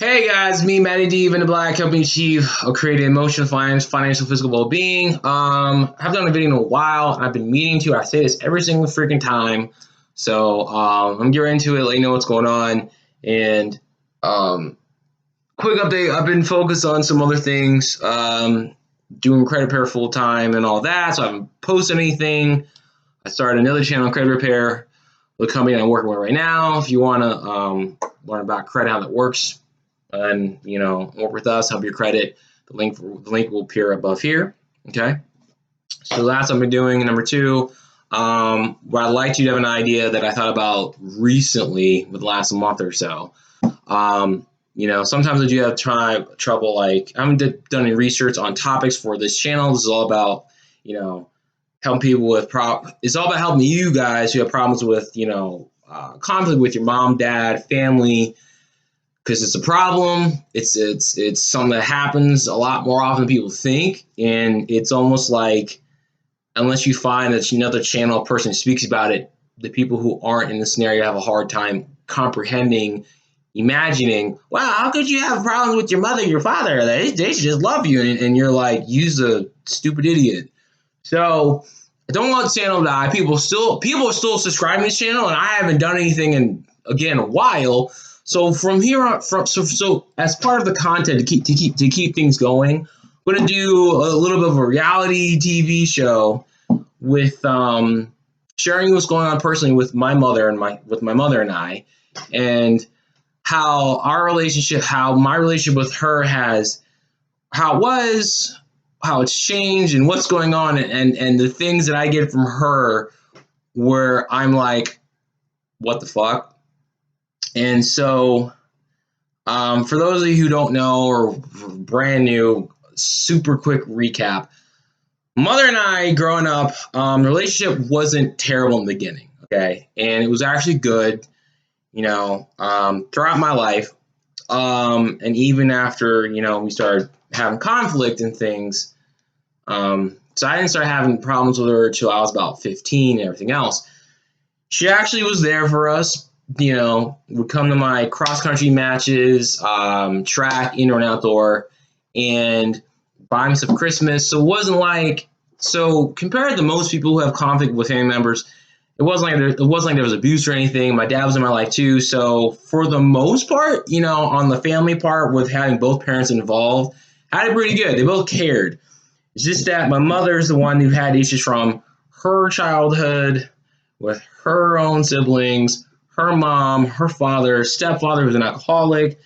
Hey guys, me, Matty D, Van the Black, helping achieve or create emotional, finance, financial, physical well-being. I've done a video in a while. I've been meaning to. I say this every single freaking time. So I'm gonna get into it, let you know what's going on. And quick update: I've been focused on some other things, doing credit repair full time and all that. So I haven't posted anything. I started another channel, credit repair, the company I'm working with right now. If you wanna learn about credit, how that works, and work with us, help your credit, the link will appear above here. Okay, so that's what I've been doing. Number two, what I'd like you to have an idea that I thought about recently with the last month or so. Sometimes I do have trouble, like I haven't done any research on topics for this channel. This is all about helping people with it's all about helping you guys who have problems with conflict with your mom, dad, family, because it's a problem. It's something that happens a lot more often than people think, and it's almost like unless you find that another channel person speaks about it, the people who aren't in the scenario have a hard time comprehending, imagining, wow, how could you have problems with your mother, your father? They should just love you, and you're like, use a stupid idiot. So I don't want the channel to die. People are still subscribing to this channel, and I haven't done anything in a while. So from here on, so as part of the content to keep things going, I'm gonna do a little bit of a reality TV show with sharing what's going on personally with my mother and I, and how our relationship, how my relationship with her how it was, how it's changed, and what's going on, and the things that I get from her where I'm like, what the fuck? And so, for those of you who don't know or brand new, super quick recap. Mother and I, growing up, the relationship wasn't terrible in the beginning, okay? And it was actually good, throughout my life. And even after, we started having conflict and things, so I didn't start having problems with her until I was about 15 and everything else. She actually was there for us. Would come to my cross-country matches, track, indoor and outdoor, and buy me some Christmas. So it wasn't like, compared to most people who have conflict with family members, it wasn't like there was abuse or anything. My dad was in my life too. So for the most part, on the family part with having both parents involved, had it pretty good. They both cared. It's just that my mother's the one who had issues from her childhood with her own siblings, her mom, her father, stepfather who's an alcoholic,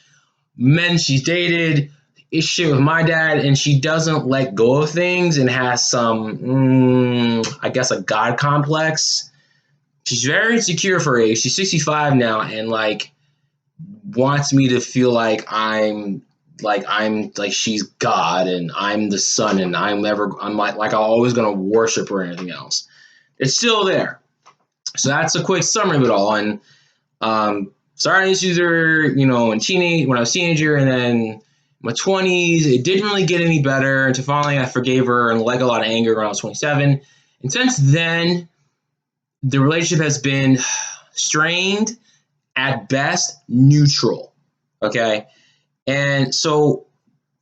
men she's dated, issue with my dad, and she doesn't let go of things and has some, I guess, a God complex. She's very insecure for her age. She's 65 now, and wants me to feel like I'm she's God and I'm the son, and I'm always gonna worship her or anything else. It's still there. So that's a quick summary of it all. And starting issues are, when I was a teenager, and then my 20s, it didn't really get any better until finally I forgave her and let go a lot of anger when I was 27. And since then, the relationship has been strained, at best, neutral. Okay? And so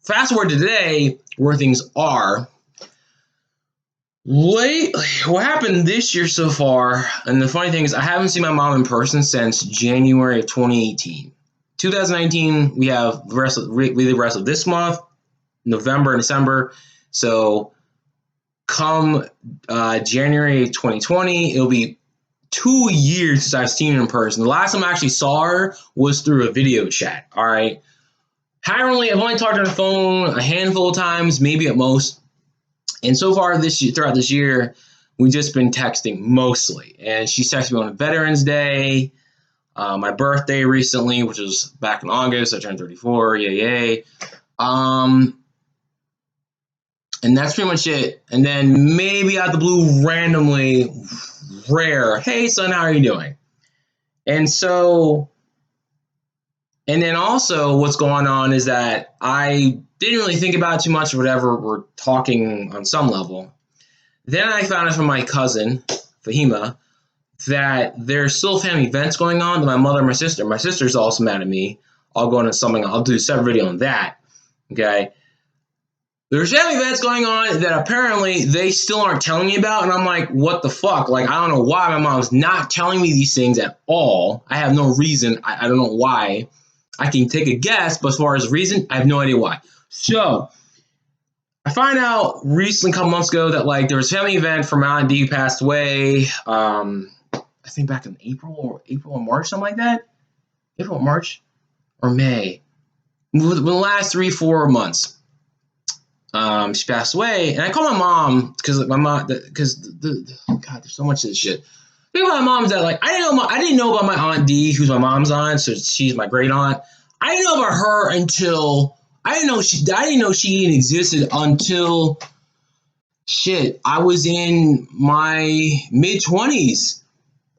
fast forward to today, where things are. What happened this year so far, and the funny thing is I haven't seen my mom in person since January of 2018. 2019, we have the rest of this month, November and December. So come January 2020, it'll be 2 years since I've seen her in person. The last time I actually saw her was through a video chat, all right? I've only talked on the phone a handful of times, maybe at most. And so far throughout this year, we've just been texting mostly. And she texted me on Veterans Day, my birthday recently, which was back in August. I turned 34, yay. And that's pretty much it. And then maybe out of the blue, randomly, rare, hey son, how are you doing? And then also what's going on is that I didn't really think about it too much, whatever, we're talking on some level. Then I found out from my cousin, Fahima, that there's still family events going on to my mother and my sister. My sister's also mad at me. I'll go into something. I'll do a separate video on that. Okay. There's family events going on that apparently they still aren't telling me about, and I'm like, what the fuck? Like, I don't know why my mom's not telling me these things at all. I have no reason. I don't know why. I can take a guess, but as far as reason, I have no idea why. So I find out recently, a couple months ago, that like there was a family event for my aunt D who passed away. I think back in April or March, something like that. April, March, or May. Within the last 3-4 months. She passed away, and I called my mom because God, there's so much of this shit. The thing about my mom is that like I didn't know about my aunt D, who's my mom's aunt, so she's my great aunt. I didn't know about her until I didn't know she even existed until shit. I was in my mid-20s.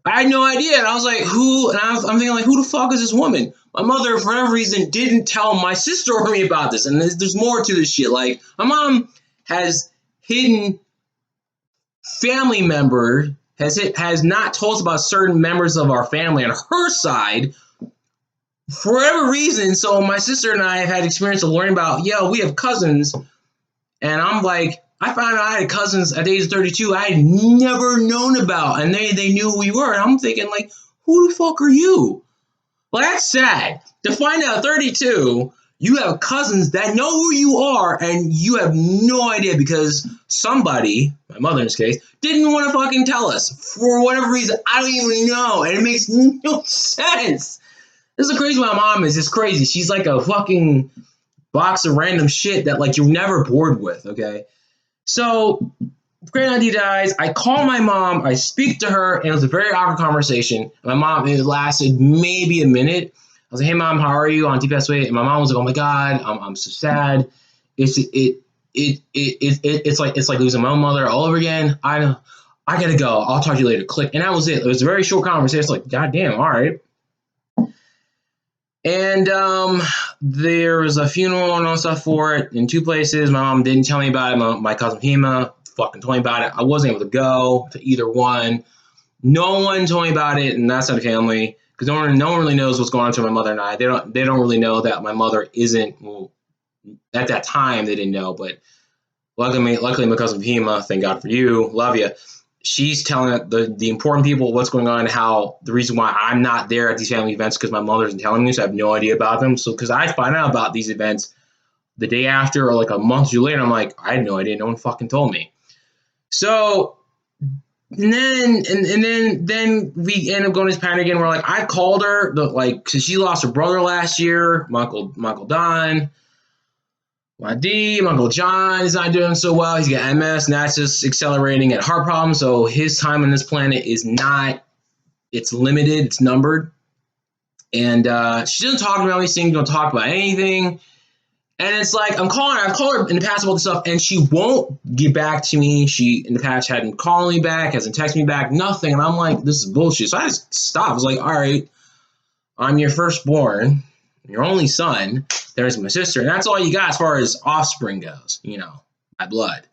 I had no idea, and I was like, who? And I'm thinking like, who the fuck is this woman? My mother, for whatever reason, didn't tell my sister or me about this, and there's more to this shit. Like, my mom has hidden family member, has not told us about certain members of our family on her side, for whatever reason. So my sister and I have had experience of learning about, we have cousins, and I'm like, I found out I had cousins at the age of 32 I had never known about, and they knew who we were, and I'm thinking, like, who the fuck are you? Well, that's sad. To find out at 32, you have cousins that know who you are, and you have no idea because somebody, my mother in this case, didn't want to fucking tell us. For whatever reason, I don't even know, and it makes no sense. This is the crazy my mom is. It's crazy. She's like a fucking box of random shit that, like, you're never bored with, okay? So, great auntie dies. I call my mom. I speak to her, and it was a very awkward conversation. My mom, it lasted maybe a minute. I was like, "Hey, mom, how are you?" Auntie passed away, and my mom was like, "Oh my god, I'm so sad. It's like losing my own mother all over again. I gotta go. I'll talk to you later." Click, and that was it. It was a very short conversation. It's like, god damn, all right. And there was a funeral and all stuff for it in 2 places. My mom didn't tell me about it. My cousin Hema fucking told me about it. I wasn't able to go to either one. No one told me about it, and that's not a family because no one really knows what's going on to my mother and I. They don't really know that my mother isn't. Well, at that time they didn't know, but luckily my cousin Hema, thank God for you, love you. She's telling the important people what's going on, how the reason why I'm not there at these family events because my mother isn't telling me, so I have no idea about them. So because I find out about these events the day after or like a month or two later, I'm like, I had no idea. No one fucking told me. So and then we end up going to this pattern again. We're like, I called her because she lost her brother last year, my uncle Don. My Uncle John is not doing so well. He's got MS, and that's just accelerating at heart problems. So his time on this planet is not, it's limited, it's numbered. And she doesn't talk about these things, don't talk about anything. And it's like, I've called her in the past about this stuff, and she won't get back to me. She, in the past, hadn't called me back, hasn't texted me back, nothing. And I'm like, this is bullshit. So I just stopped. I was like, all right, I'm your firstborn, your only son. There's my sister, and that's all you got as far as offspring goes, by blood.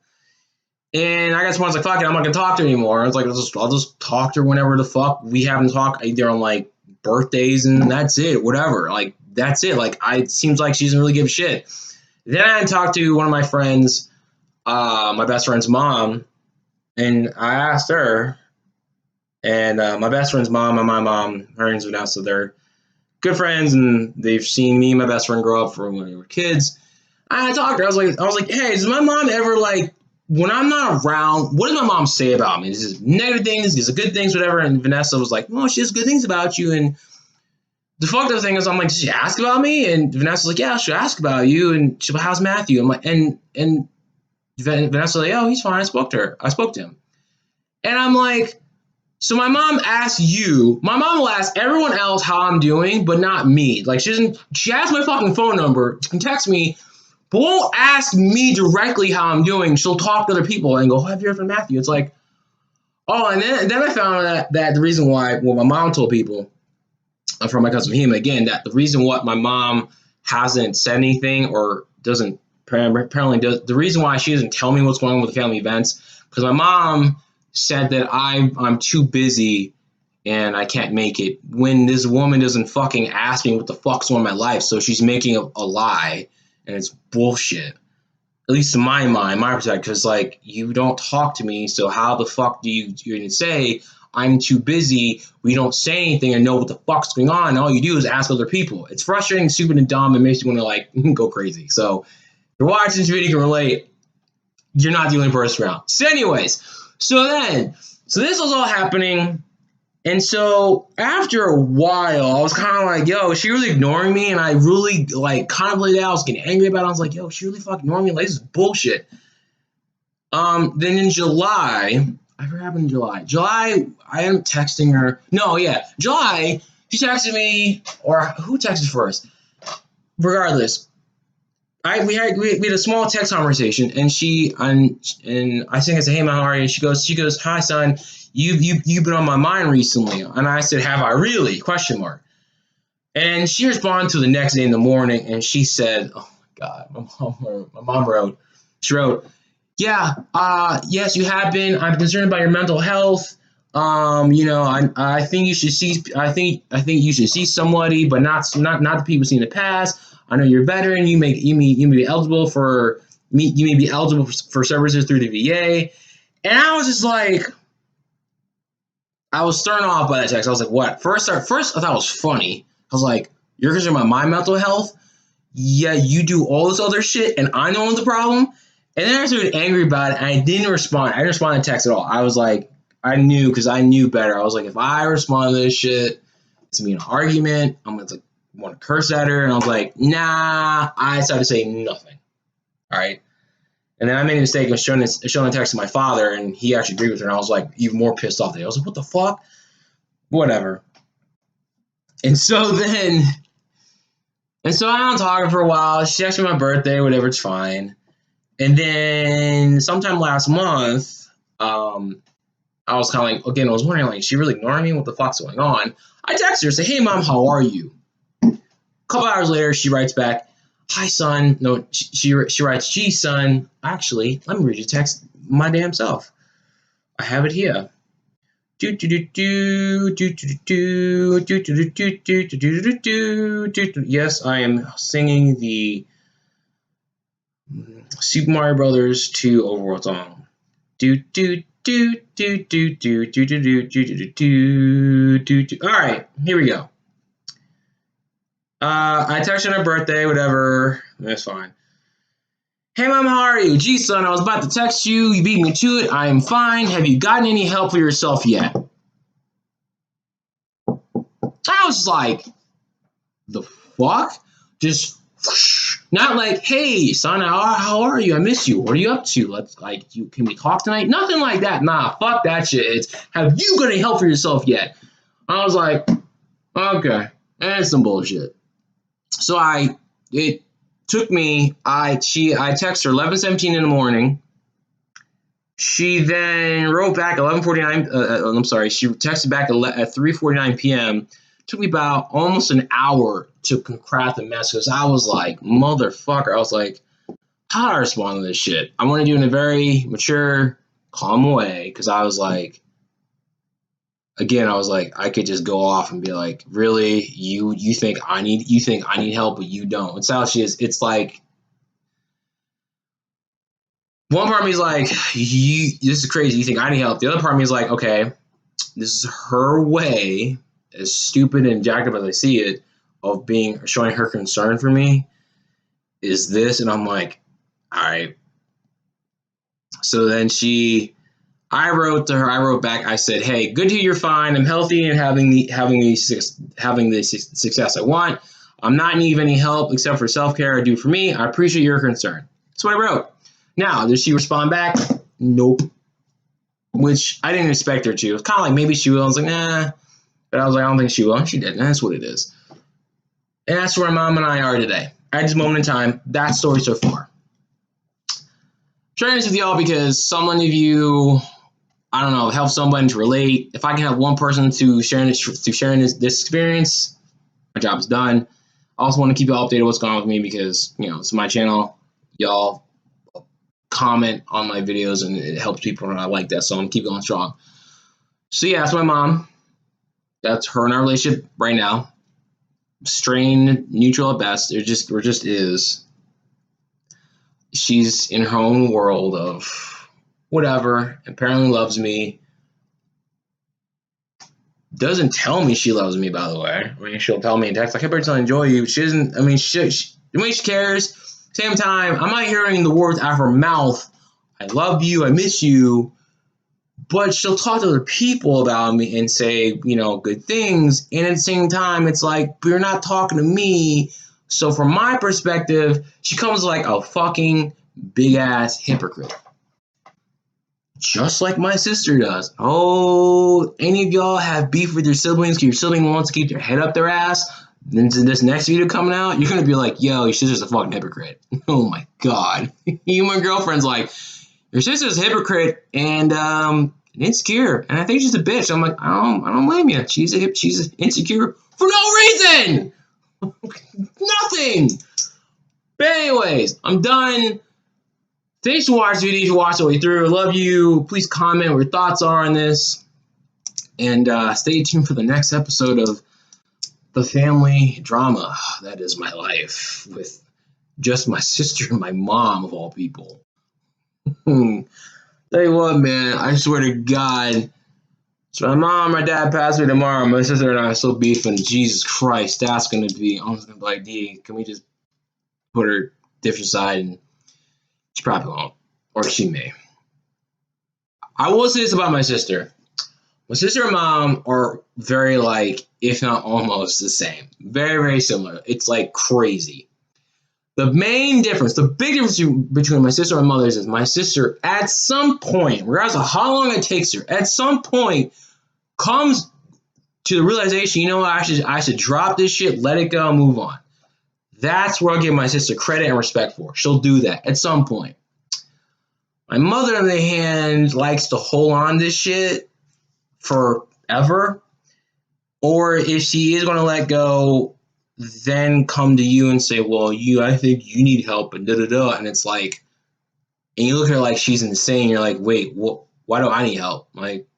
And I guess one's like, fuck it, I'm not gonna talk to her anymore. I was like, I'll just talk to her whenever the fuck we haven't talked, either on like birthdays, and that's it, whatever. Like that's it. Like it seems like she doesn't really give a shit. Then I talked to one of my friends, my best friend's mom, and I asked her, and my best friend's mom and my mom, her name's Vanessa, they're good friends, and they've seen me and my best friend grow up from when we were kids. I talked to her. I was like, hey, does my mom ever, like, when I'm not around, what does my mom say about me? Is it negative things? Is it good things? Whatever. And Vanessa was like, well, she has good things about you. And the fucked up thing is, I'm like, did she ask about me? And Vanessa's like, yeah, she'll ask about you. And she's like, how's Matthew? I'm like, and Vanessa's like, oh, he's fine. I spoke to him. And I'm like, so my mom asks you, my mom will ask everyone else how I'm doing, but not me. Like she has my fucking phone number, she can text me, but won't ask me directly how I'm doing. She'll talk to other people and go, oh, have you heard from Matthew? It's like, oh, and then I found out that the reason why, well, my mom told people from my cousin Hema, again, that the reason why my mom hasn't said anything or doesn't, apparently does, the reason why she doesn't tell me what's going on with the family events, because my mom said that I'm too busy and I can't make it. When this woman doesn't fucking ask me what the fuck's going on in my life, so she's making a lie, and it's bullshit. At least in my mind, my perspective, because like you don't talk to me, so how the fuck do you say I'm too busy? We don't say anything and know what the fuck's going on. And all you do is ask other people. It's frustrating, stupid, and dumb. It makes you want to like go crazy. So if you're watching this video, you can relate. You're not the only person around. So, anyways, so this was all happening. And so after a while, I was kind of like, yo, is she really ignoring me? And I really like contemplated out. I was getting angry about it. I was like, yo, she really fucking ignoring me? Like, this is bullshit. Then in July, I forgot what happened in July. July, I am texting her. No, yeah. July, she texted me, or who texted first? Regardless. We had a small text conversation, and I think I said, hey, man, how are you? She goes, hi, son. You've been on my mind recently. And I said, have I really? Question mark. And she responded to the next day in the morning, and she said, oh my God, my mom wrote, yeah, yes, you have been. I'm concerned about your mental health. I think you should see. I think you should see somebody, but not the people seen in the past. I know you're a veteran. You may be eligible for services through the VA. And I was just like, I was thrown off by that text. I was like, what? First, I thought it was funny. I was like, you're concerned about my mental health? Yeah, you do all this other shit, and I know the problem. And then I started angry about it, and I didn't respond. I didn't respond to text at all. I was like, I knew, because I knew better. I was like, if I respond to this shit, it's going to be an argument. I'm going to want to curse at her. And I was like, nah. I decided to say nothing. All right. And then I made a mistake of showing the text to my father, and he actually agreed with her. And I was like, even more pissed off. I was like, what the fuck? Whatever. And so I don't talk to her for a while. She asked me my birthday, whatever, it's fine. And then sometime last month, I was kind of like, again, I was wondering, like, is she really ignoring me? What the fuck's going on? I texted her, say, hey, mom, how are you? A couple hours later, she writes back, hi, son. No, she writes, gee, son, actually, let me read you text my damn self. I have it here. Yes, I am singing the Super Mario Brothers 2 Overworld song. All right, here we go. I texted on her birthday, whatever. That's fine. Hey, mom, how are you? Gee, son, I was about to text you. You beat me to it. I am fine. Have you gotten any help for yourself yet? I was like, the fuck? Just not like, hey, son, how are you? I miss you. What are you up to? Can we talk tonight? Nothing like that. Nah, fuck that shit. It's, have you got any help for yourself yet? I was like, okay, that's some bullshit. So it took me. I texted her 11:17 in the morning. She then wrote back 11:49. I'm sorry. She texted back at 3:49 p.m. Took me about almost an hour to craft the message. Because I was like, motherfucker. I was like, how do I respond to this shit? I want to do it in a very mature, calm way. Because I was like, again, I was like, I could just go off and be like, really, you think I need help, but you don't. It's how she is. It's like, one part of me is like, this is crazy. You think I need help. The other part of me is like, okay, this is her way, as stupid and jacked up as I see it, of showing her concern for me. Is this? And I'm like, all right. So then I wrote back. I said, hey, good to hear you're fine. I'm healthy and having the success I want. I'm not in need of any help except for self-care I do for me. I appreciate your concern. That's what I wrote. Now, did she respond back? Nope. Which I didn't expect her to. It was kind of like maybe she will. I was like, nah. But I was like, I don't think she will. And she didn't. That's what it is. And that's where mom and I are today. At this moment in time, that story so far. I'm sharing this with y'all because someone of you, I don't know, help someone to relate. If I can help one person to sharing this experience, my job is done. I also want to keep you all updated what's going on with me because, it's my channel. Y'all comment on my videos and it helps people and I like that, so I'm gonna keep going strong. So yeah, that's my mom. That's her and our relationship right now. Strained, neutral at best. It just is. She's in her own world of whatever. Apparently loves me. Doesn't tell me she loves me, by the way. I mean, she'll tell me in text, like, hey, Birds, I enjoy you. She doesn't, I mean, the way she cares. Same time, I'm not hearing the words out of her mouth, I love you, I miss you. But she'll talk to other people about me and say, you know, good things. And at the same time, it's like, but you're not talking to me. So from my perspective, she comes like a fucking big ass hypocrite. Just like my sister does. Oh, any of y'all have beef with your siblings because your sibling wants to keep their head up their ass? Then this next video coming out, you're gonna be like, yo, your sister's a fucking hypocrite. Oh my god. You and my girlfriend's like, your sister's a hypocrite and insecure, and I think she's a bitch. I'm like, I don't blame you. She's insecure for no reason. Nothing. But anyways, I'm done. Thanks for watching the video. You watched all the way through. Love you. Please comment what your thoughts are on this. And stay tuned for the next episode of the family drama that is my life with just my sister and my mom, of all people. Tell you what, man, I swear to God. So my mom, my dad passed away tomorrow. My sister and I are still beefing. Jesus Christ, that's going to be, I'm just going to be like, D, can we just put her different side? And she probably won't. Or she may. I will say this about my sister. My sister and mom are very like, if not almost the same. Very, very similar. It's like crazy. The main difference, the big difference between my sister and my mother is my sister, at some point, regardless of how long it takes her, at some point, comes to the realization, you know what, I should drop this shit, let it go, move on. That's where I'll give my sister credit and respect for. She'll do that at some point. My mother, on the other hand, likes to hold on to shit forever. Or if she is going to let go, then come to you and say, well, I think you need help, and da-da-da. And it's like, and you look at her like she's insane. You're like, wait, why do I need help? Like,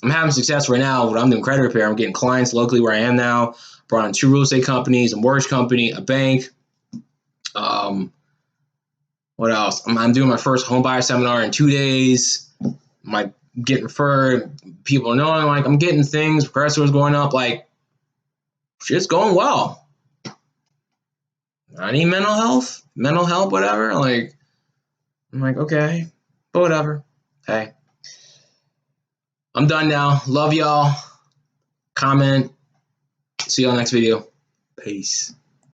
I'm having success right now. When I'm doing credit repair, I'm getting clients locally where I am now. Brought on 2 real estate companies, a mortgage company, a bank. What else? I'm doing my first home buyer seminar in 2 days. I'm getting referred. People are knowing, like, I'm getting things. Credit scores going up. Like, shit's going well. I need mental help, whatever. Like, I'm like, okay, but whatever. Hey, I'm done now. Love y'all. Comment. See y'all next video. Peace.